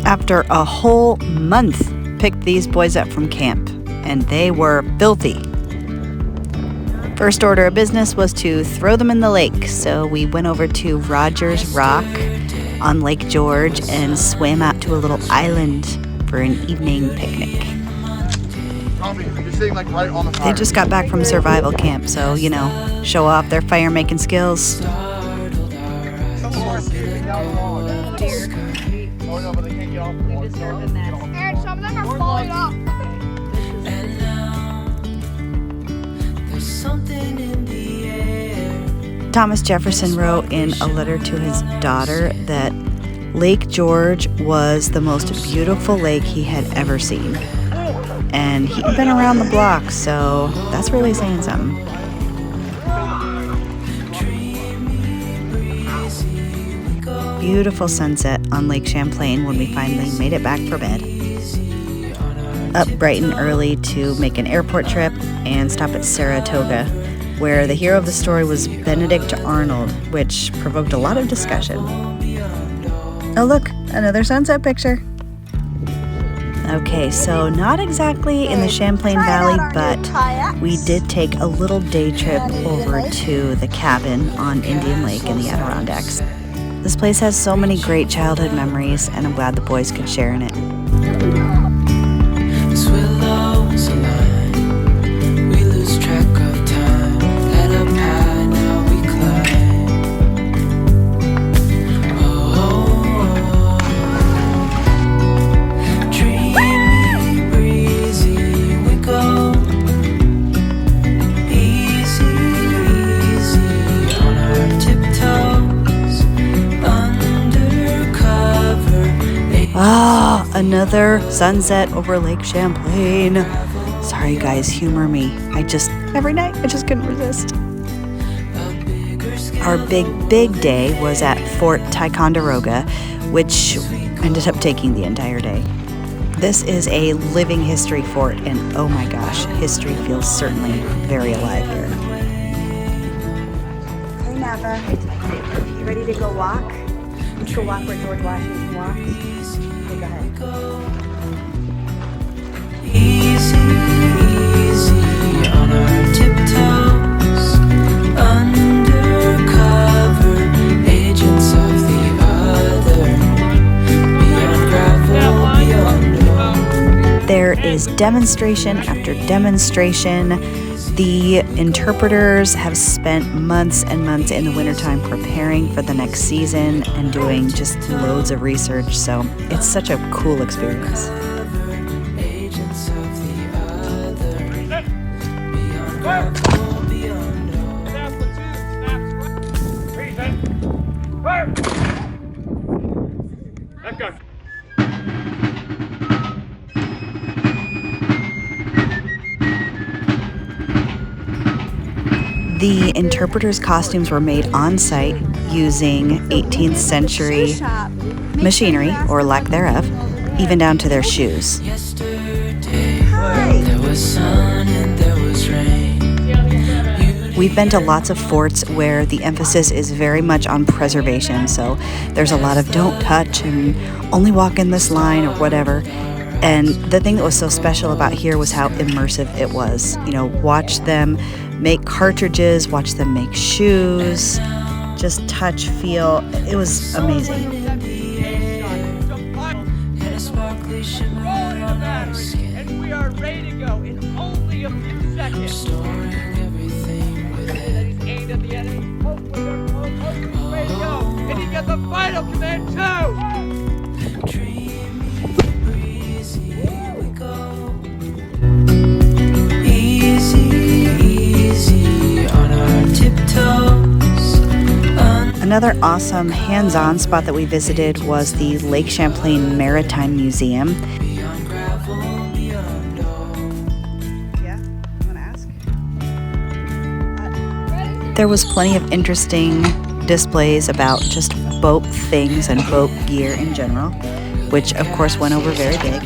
After a whole month, picked these boys up from camp, and they were filthy. First order of business was to throw them in the lake, so we went over to Rogers Rock on Lake George and swam out to a little island for an evening picnic. They just got back from survival camp, so, you know, show off their fire making skills. And some of them are falling off. Thomas Jefferson wrote in a letter to his daughter that Lake George was the most beautiful lake he had ever seen. And he'd been around the block, so that's really saying something. Beautiful sunset on Lake Champlain when we finally made it back for bed. Up bright and early to make an airport trip and stop at Saratoga, where the hero of the story was Benedict Arnold, which provoked a lot of discussion. Oh look, another sunset picture. Okay, so not exactly in the Champlain Valley, but we did take a little day trip over to the cabin on Indian Lake in the Adirondacks. This place has so many great childhood memories, and I'm glad the boys could share in it. Another sunset over Lake Champlain. Sorry guys, humor me. Every night, I just couldn't resist. Our big day was at Fort Ticonderoga, which ended up taking the entire day. This is a living history fort, and oh my gosh, history feels certainly very alive here. Hey Nava, you ready to go walk? Let's go walk where George Washington walked. Go ahead. Easy, easy on our tiptoes, undercover agents of the other, beyond gravel, beyond road. There is demonstration after demonstration. The interpreters have spent months and months in the wintertime preparing for the next season and doing just loads of research, so it's such a cool experience. The interpreters' costumes were made on site using 18th century machinery, or lack thereof, even down to their shoes. We've been to lots of forts where the emphasis is very much on preservation, so there's a lot of don't touch and only walk in this line or whatever. And the thing that was so special about here was how immersive it was. You know, watch them make cartridges, watch them make shoes, just touch, feel. It was amazing. And we are ready to go in only a few seconds. He's aimed at the enemy. Hopefully he's ready to go. And he got the final command too. Another awesome hands-on spot that we visited was the Lake Champlain Maritime Museum. Yeah, you want to ask? There was plenty of interesting displays about just boat things and boat gear in general, which of course went over very big.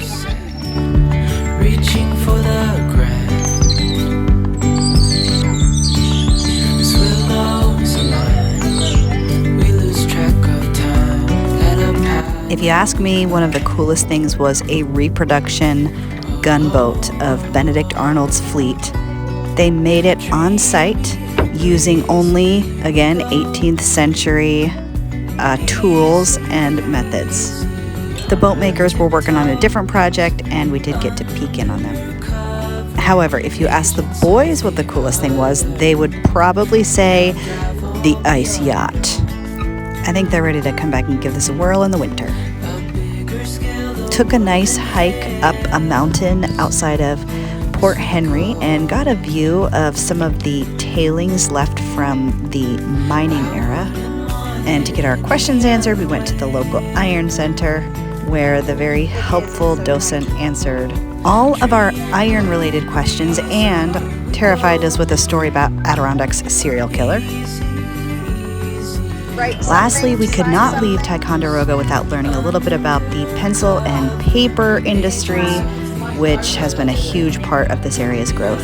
Reaching for the ground. If you ask me, one of the coolest things was a reproduction gunboat of Benedict Arnold's fleet. They made it on site using only, again, 18th century tools and methods. The boat makers were working on a different project, and we did get to peek in on them. However, if you ask the boys what the coolest thing was, they would probably say the ice yacht. I think they're ready to come back and give this a whirl in the winter. Took a nice hike up a mountain outside of Port Henry and got a view of some of the tailings left from the mining era. And to get our questions answered, we went to the local Iron Center, where the very helpful docent answered all of our iron-related questions and terrified us with a story about Adirondacks serial killer. Lastly, we could not leave Ticonderoga without learning a little bit about the pencil and paper industry, which has been a huge part of this area's growth.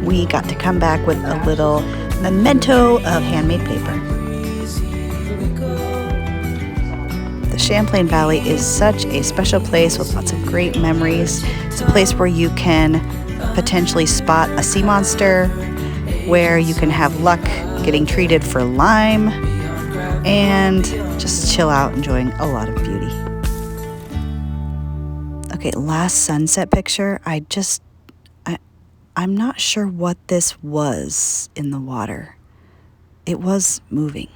We got to come back with a little memento of handmade paper. The Champlain Valley is such a special place with lots of great memories. It's a place where you can potentially spot a sea monster, where you can have luck getting treated for Lyme, and just chill out enjoying a lot of beauty. Okay, last sunset picture. I'm not sure what this was in the water. It was moving.